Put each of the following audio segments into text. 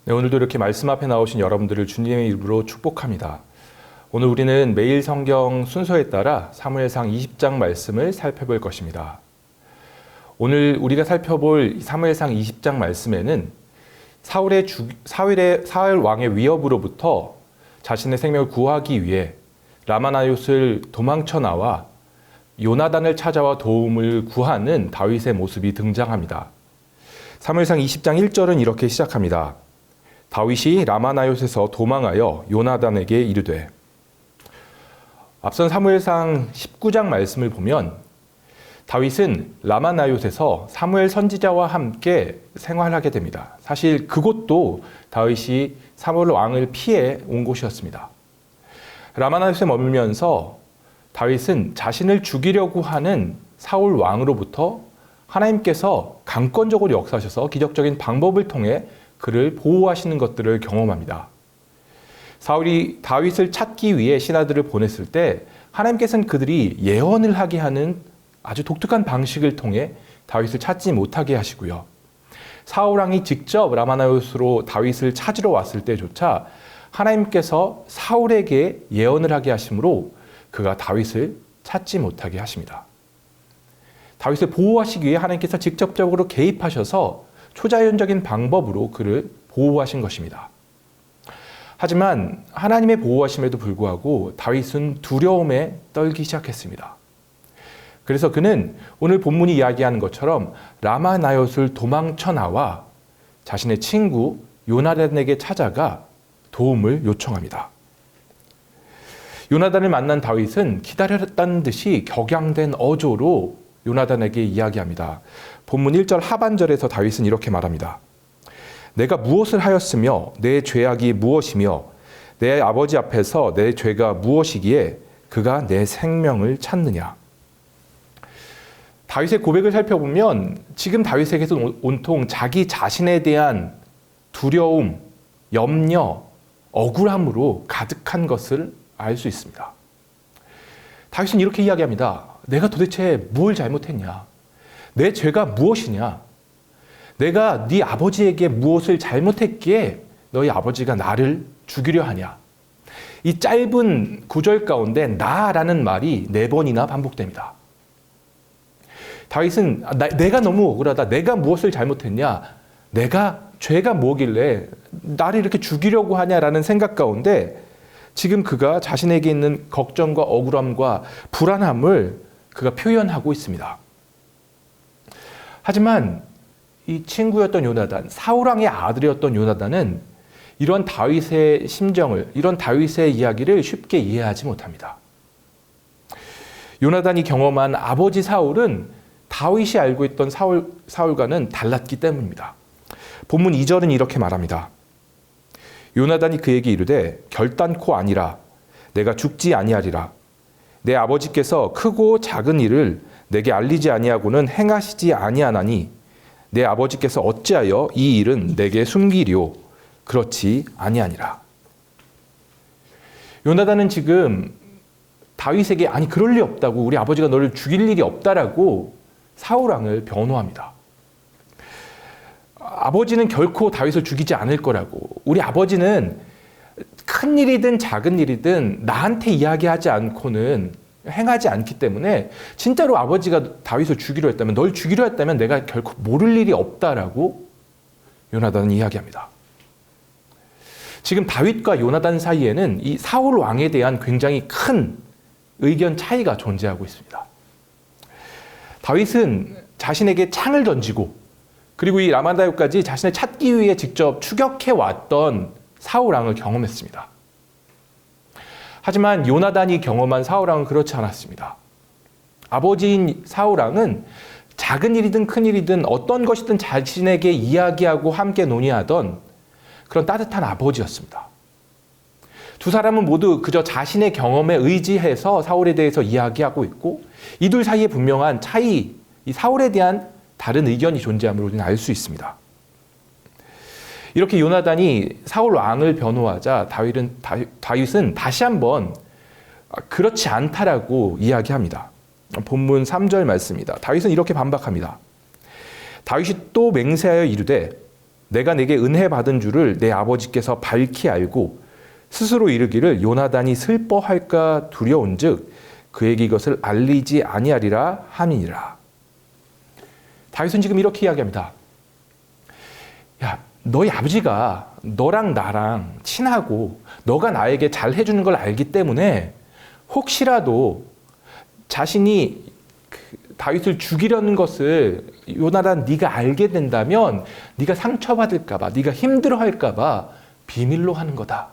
네, 오늘도 이렇게 말씀 앞에 나오신 여러분들을 주님의 이름으로 축복합니다. 오늘 우리는 매일 성경 순서에 따라 사무엘상 20장 말씀을 살펴볼 것입니다. 오늘 우리가 살펴볼 사무엘상 20장 말씀에는 사울 왕의 위협으로부터 자신의 생명을 구하기 위해 라마나요스를 도망쳐 나와 요나단을 찾아와 도움을 구하는 다윗의 모습이 등장합니다. 사무엘상 20장 1절은 이렇게 시작합니다. 다윗이 라마나요스에서 도망하여 요나단에게 이르되. 앞선 사무엘상 19장 말씀을 보면 다윗은 라마나요스에서 사무엘 선지자와 함께 생활하게 됩니다. 사실 그곳도 다윗이 사무엘 왕을 피해 온 곳이었습니다. 라마나요스에 머물면서 다윗은 자신을 죽이려고 하는 사울 왕으로부터 하나님께서 강권적으로 역사하셔서 기적적인 방법을 통해 그를 보호하시는 것들을 경험합니다. 사울이 다윗을 찾기 위해 신하들을 보냈을 때 하나님께서는 그들이 예언을 하게 하는 아주 독특한 방식을 통해 다윗을 찾지 못하게 하시고요. 사울 왕이 직접 라마나요스로 다윗을 찾으러 왔을 때조차 하나님께서 사울에게 예언을 하게 하심으로 그가 다윗을 찾지 못하게 하십니다. 다윗을 보호하시기 위해 하나님께서 직접적으로 개입하셔서 초자연적인 방법으로 그를 보호하신 것입니다. 하지만 하나님의 보호하심에도 불구하고 다윗은 두려움에 떨기 시작했습니다. 그래서 그는 오늘 본문이 이야기하는 것처럼 라마나요스를 도망쳐 나와 자신의 친구 요나단에게 찾아가 도움을 요청합니다. 요나단을 만난 다윗은 기다렸다는 듯이 격양된 어조로 요나단에게 이야기합니다. 본문 1절 하반절에서 다윗은 이렇게 말합니다. 내가 무엇을 하였으며 내 죄악이 무엇이며 내 아버지 앞에서 내 죄가 무엇이기에 그가 내 생명을 찾느냐. 다윗의 고백을 살펴보면 지금 다윗에게서 온통 자기 자신에 대한 두려움, 염려, 억울함으로 가득한 것을 알 수 있습니다. 다윗은 이렇게 이야기합니다. 내가 도대체 뭘 잘못했냐? 내 죄가 무엇이냐? 내가 네 아버지에게 무엇을 잘못했기에 너희 아버지가 나를 죽이려 하냐? 이 짧은 구절 가운데 나라는 말이 4번이나 반복됩니다. 다윗은 내가 너무 억울하다. 내가 무엇을 잘못했냐? 죄가 뭐길래 나를 이렇게 죽이려고 하냐라는 생각 가운데 지금 그가 자신에게 있는 걱정과 억울함과 불안함을 그가 표현하고 있습니다. 하지만 이 친구였던 요나단, 사울왕의 아들이었던 요나단은 이런 다윗의 심정을, 이런 다윗의 이야기를 쉽게 이해하지 못합니다. 요나단이 경험한 아버지 사울은 다윗이 알고 있던 사울과는 달랐기 때문입니다. 본문 2절은 이렇게 말합니다. 요나단이 그에게 이르되 결단코 아니라 내가 죽지 아니하리라. 내 아버지께서 크고 작은 일을 내게 알리지 아니하고는 행하시지 아니하나니 내 아버지께서 어찌하여 이 일은 내게 숨기리오. 그렇지 아니하니라. 요나단은 지금 다윗에게 아니 그럴 리 없다고, 우리 아버지가 너를 죽일 일이 없다라고 사울왕을 변호합니다. 아버지는 결코 다윗을 죽이지 않을 거라고, 우리 아버지는 큰 일이든 작은 일이든 나한테 이야기하지 않고는 행하지 않기 때문에 진짜로 아버지가 다윗을 죽이려 했다면, 널 죽이려 했다면 내가 결코 모를 일이 없다라고 요나단은 이야기합니다. 지금 다윗과 요나단 사이에는 이 사울 왕에 대한 굉장히 큰 의견 차이가 존재하고 있습니다. 다윗은 자신에게 창을 던지고 그리고 이 라마나요스까지 자신을 찾기 위해 직접 추격해 왔던 사울 왕을 경험했습니다. 하지만 요나단이 경험한 사울 왕은 그렇지 않았습니다. 아버지인 사울 왕은 작은 일이든 큰 일이든 어떤 것이든 자신에게 이야기하고 함께 논의하던 그런 따뜻한 아버지였습니다. 두 사람은 모두 그저 자신의 경험에 의지해서 사울에 대해서 이야기하고 있고 이 둘 사이에 분명한 차이, 이 사울에 대한 다른 의견이 존재함을 우리는 알 수 있습니다. 이렇게 요나단이 사울 왕을 변호하자 다윗은 다시 한번 그렇지 않다라고 이야기합니다. 본문 3절 말씀입니다. 다윗은 이렇게 반박합니다. 다윗이 또 맹세하여 이르되 내가 내게 은혜 받은 줄을 내 아버지께서 밝히 알고 스스로 이르기를 요나단이 슬퍼할까 두려운즉 그에게 이것을 알리지 아니하리라 함이니라. 다윗은 지금 이렇게 이야기합니다. 야, 너희 아버지가 너랑 나랑 친하고 너가 나에게 잘 해주는 걸 알기 때문에 혹시라도 자신이 다윗을 죽이려는 것을 요나단 네가 알게 된다면 네가 상처받을까 봐, 네가 힘들어할까 봐 비밀로 하는 거다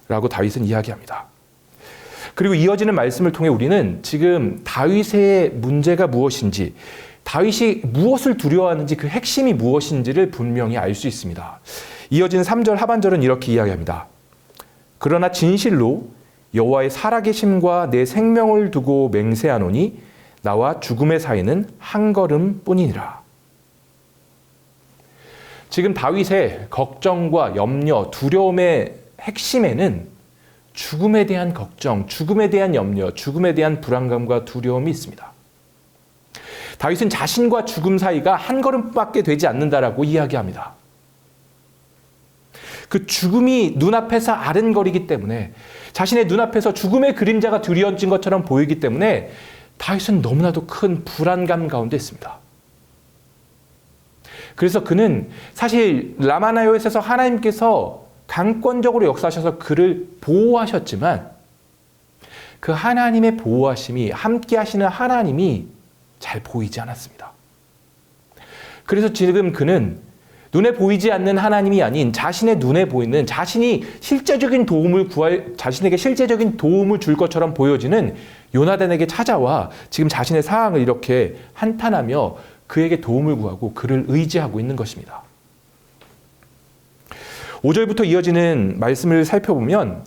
라고 다윗은 이야기합니다. 그리고 이어지는 말씀을 통해 우리는 지금 다윗의 문제가 무엇인지, 다윗이 무엇을 두려워하는지 그 핵심이 무엇인지를 분명히 알 수 있습니다. 이어지는 3절 하반절은 이렇게 이야기합니다. 그러나 진실로 여호와의 살아계심과 내 생명을 두고 맹세하노니 나와 죽음의 사이는 한 걸음뿐이니라. 지금 다윗의 걱정과 염려, 두려움의 핵심에는 죽음에 대한 걱정, 죽음에 대한 염려, 죽음에 대한 불안감과 두려움이 있습니다. 다윗은 자신과 죽음 사이가 한 걸음밖에 되지 않는다라고 이야기합니다. 그 죽음이 눈앞에서 아른거리기 때문에, 자신의 눈앞에서 죽음의 그림자가 드리워진 것처럼 보이기 때문에 다윗은 너무나도 큰 불안감 가운데 있습니다. 그래서 그는 사실 라마나요에서 하나님께서 강권적으로 역사하셔서 그를 보호하셨지만 그 하나님의 보호하심이, 함께 하시는 하나님이 잘 보이지 않았습니다. 그래서 지금 그는 눈에 보이지 않는 하나님이 아닌 자신의 눈에 보이는, 자신이 실제적인 도움을 자신에게 실제적인 도움을 줄 것처럼 보여지는 요나단에게 찾아와 지금 자신의 상황을 이렇게 한탄하며 그에게 도움을 구하고 그를 의지하고 있는 것입니다. 5절부터 이어지는 말씀을 살펴보면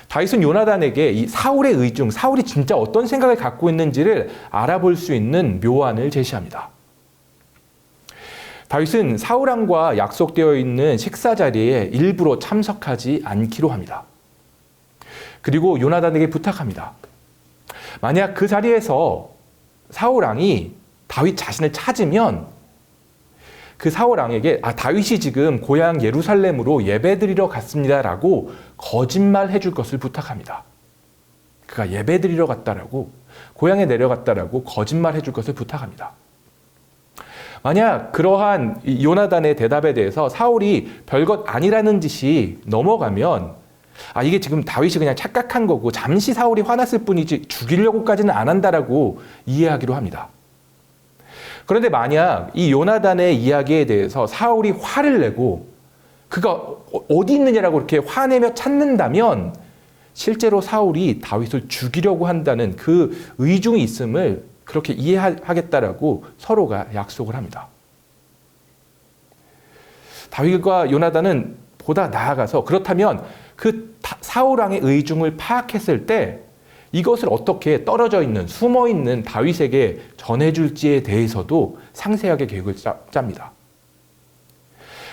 다윗은 요나단에게 이 사울의 의중, 사울이 진짜 어떤 생각을 갖고 있는지를 알아볼 수 있는 묘안을 제시합니다. 다윗은 사울 왕과 약속되어 있는 식사 자리에 일부러 참석하지 않기로 합니다. 그리고 요나단에게 부탁합니다. 만약 그 자리에서 사울 왕이 다윗 자신을 찾으면 그 사울 왕에게 다윗이 지금 고향 예루살렘으로 예배드리러 갔습니다라고 거짓말해 줄 것을 부탁합니다. 그가 예배드리러 갔다라고, 고향에 내려갔다라고 거짓말해 줄 것을 부탁합니다. 만약 그러한 요나단의 대답에 대해서 사울이 별것 아니라는 짓이 넘어가면 이게 지금 다윗이 그냥 착각한 거고 잠시 사울이 화났을 뿐이지 죽이려고까지는 안 한다라고 이해하기로 합니다. 그런데 만약 이 요나단의 이야기에 대해서 사울이 화를 내고 그가 어디 있느냐라고 이렇게 화내며 찾는다면 실제로 사울이 다윗을 죽이려고 한다는 그 의중이 있음을 그렇게 이해하겠다라고 서로가 약속을 합니다. 다윗과 요나단은 보다 나아가서 그렇다면 그 사울 왕의 의중을 파악했을 때 이것을 어떻게 떨어져 있는, 숨어 있는 다윗에게 전해줄지에 대해서도 상세하게 계획을 짭니다.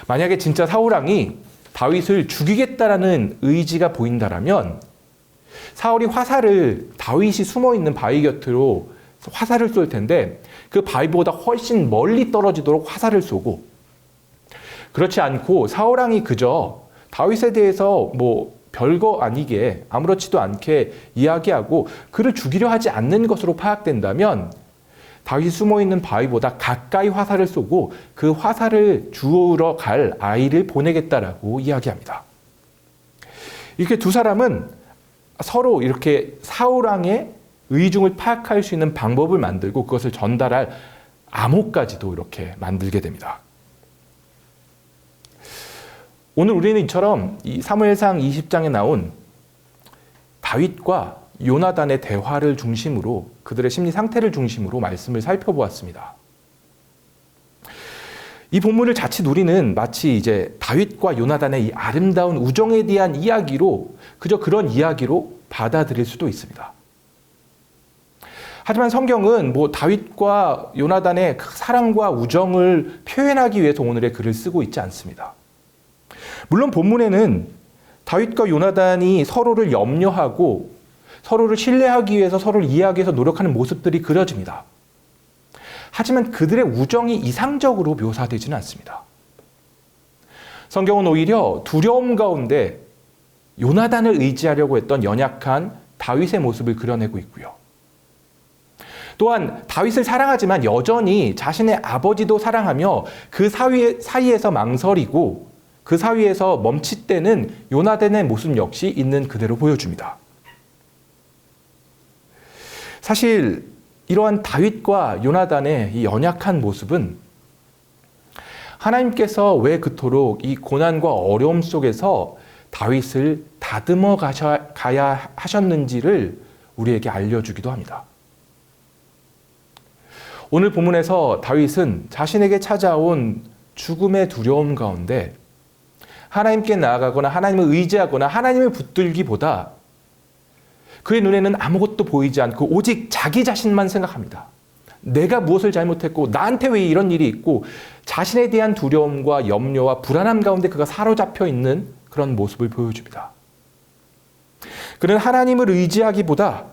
만약에 진짜 사울 왕이 다윗을 죽이겠다라는 의지가 보인다라면 사울이 다윗이 숨어 있는 바위 곁으로 화살을 쏠 텐데 그 바위보다 훨씬 멀리 떨어지도록 화살을 쏘고, 그렇지 않고 사울 왕이 그저 다윗에 대해서 별거 아니게 아무렇지도 않게 이야기하고 그를 죽이려 하지 않는 것으로 파악된다면 다윗이 숨어있는 바위보다 가까이 화살을 쏘고 그 화살을 주우러 갈 아이를 보내겠다라고 이야기합니다. 이렇게 두 사람은 서로 이렇게 사울 왕의 의중을 파악할 수 있는 방법을 만들고 그것을 전달할 암호까지도 이렇게 만들게 됩니다. 오늘 우리는 이처럼 이 사무엘상 20장에 나온 다윗과 요나단의 대화를 중심으로, 그들의 심리 상태를 중심으로 말씀을 살펴보았습니다. 이 본문을 자칫 우리는 마치 이제 다윗과 요나단의 이 아름다운 우정에 대한 이야기로, 그저 그런 이야기로 받아들일 수도 있습니다. 하지만 성경은 다윗과 요나단의 그 사랑과 우정을 표현하기 위해서 오늘의 글을 쓰고 있지 않습니다. 물론 본문에는 다윗과 요나단이 서로를 염려하고 서로를 신뢰하기 위해서 서로를 이해하기 위해서 노력하는 모습들이 그려집니다. 하지만 그들의 우정이 이상적으로 묘사되지는 않습니다. 성경은 오히려 두려움 가운데 요나단을 의지하려고 했던 연약한 다윗의 모습을 그려내고 있고요. 또한 다윗을 사랑하지만 여전히 자신의 아버지도 사랑하며 그 사이에서 망설이고 그 사이에서 멈칫대는 요나단의 모습 역시 있는 그대로 보여줍니다. 사실 이러한 다윗과 요나단의 이 연약한 모습은 하나님께서 왜 그토록 이 고난과 어려움 속에서 다윗을 다듬어 가야 하셨는지를 우리에게 알려주기도 합니다. 오늘 본문에서 다윗은 자신에게 찾아온 죽음의 두려움 가운데 하나님께 나아가거나 하나님을 의지하거나 하나님을 붙들기보다 그의 눈에는 아무것도 보이지 않고 오직 자기 자신만 생각합니다. 내가 무엇을 잘못했고 나한테 왜 이런 일이 있고 자신에 대한 두려움과 염려와 불안함 가운데 그가 사로잡혀 있는 그런 모습을 보여줍니다. 그는 하나님을 의지하기보다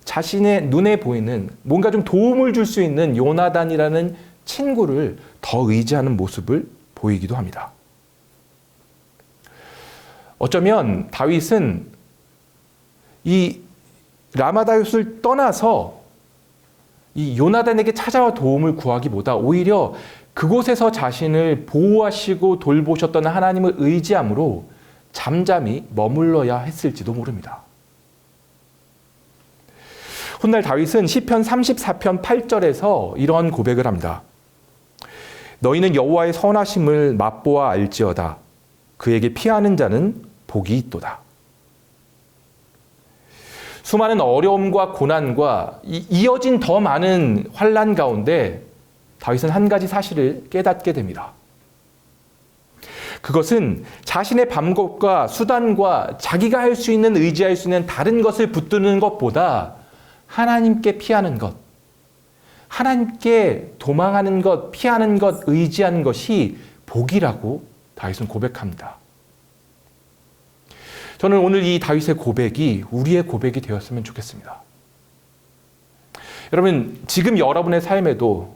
자신의 눈에 보이는 뭔가 좀 도움을 줄 수 있는 요나단이라는 친구를 더 의지하는 모습을 보이기도 합니다. 어쩌면 다윗은 이 라마다윗을 떠나서 이 요나단에게 찾아와 도움을 구하기보다 오히려 그곳에서 자신을 보호하시고 돌보셨던 하나님을 의지함으로 잠잠히 머물러야 했을지도 모릅니다. 훗날 다윗은 시편 34편 8절에서 이런 고백을 합니다. 너희는 여호와의 선하심을 맛보아 알지어다. 그에게 피하는 자는 복이 있도다. 수많은 어려움과 고난과 이어진 더 많은 환난 가운데 다윗은 한 가지 사실을 깨닫게 됩니다. 그것은 자신의 방법과 수단과 자기가 할 수 있는 의지할 수 있는 다른 것을 붙드는 것보다 하나님께 피하는 것, 하나님께 도망하는 것, 피하는 것, 의지하는 것이 복이라고 다윗은 고백합니다. 저는 오늘 이 다윗의 고백이 우리의 고백이 되었으면 좋겠습니다. 여러분, 지금 여러분의 삶에도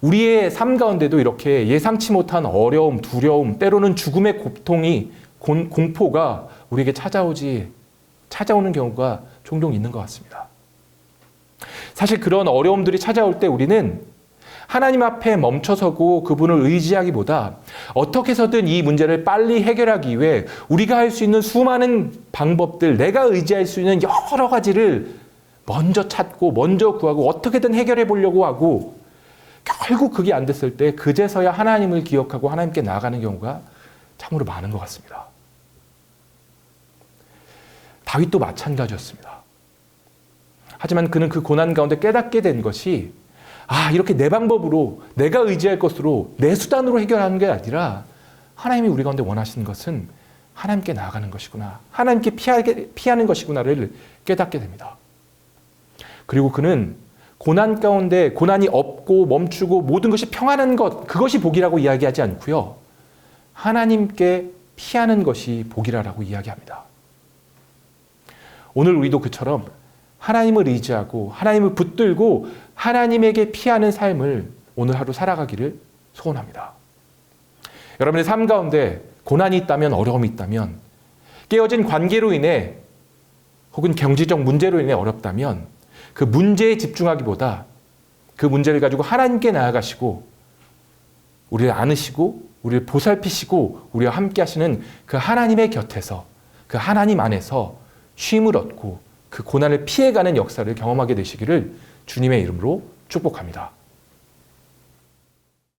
우리의 삶 가운데도 이렇게 예상치 못한 어려움, 두려움, 때로는 죽음의 고통이, 공포가 우리에게 찾아오는 경우가 종종 있는 것 같습니다. 사실 그런 어려움들이 찾아올 때 우리는 하나님 앞에 멈춰서고 그분을 의지하기보다 어떻게 해서든 이 문제를 빨리 해결하기 위해 우리가 할 수 있는 수많은 방법들, 내가 의지할 수 있는 여러 가지를 먼저 찾고 먼저 구하고 어떻게든 해결해 보려고 하고 결국 그게 안 됐을 때 그제서야 하나님을 기억하고 하나님께 나아가는 경우가 참으로 많은 것 같습니다. 다윗도 마찬가지였습니다. 하지만 그는 그 고난 가운데 깨닫게 된 것이 이렇게 내 방법으로 내가 의지할 것으로 내 수단으로 해결하는 게 아니라 하나님이 우리 가운데 원하시는 것은 하나님께 나아가는 것이구나. 하나님께 피하는 것이구나를 깨닫게 됩니다. 그리고 그는 고난 가운데 고난이 없고 멈추고 모든 것이 평안한 것, 그것이 복이라고 이야기하지 않고요. 하나님께 피하는 것이 복이라고 이야기합니다. 오늘 우리도 그처럼 하나님을 의지하고 하나님을 붙들고 하나님에게 피하는 삶을 오늘 하루 살아가기를 소원합니다. 여러분의 삶 가운데 고난이 있다면, 어려움이 있다면, 깨어진 관계로 인해 혹은 경제적 문제로 인해 어렵다면 그 문제에 집중하기보다 그 문제를 가지고 하나님께 나아가시고 우리를 안으시고 우리를 보살피시고 우리와 함께 하시는 그 하나님의 곁에서 그 하나님 안에서 쉼을 얻고 그 고난을 피해가는 역사를 경험하게 되시기를 주님의 이름으로 축복합니다.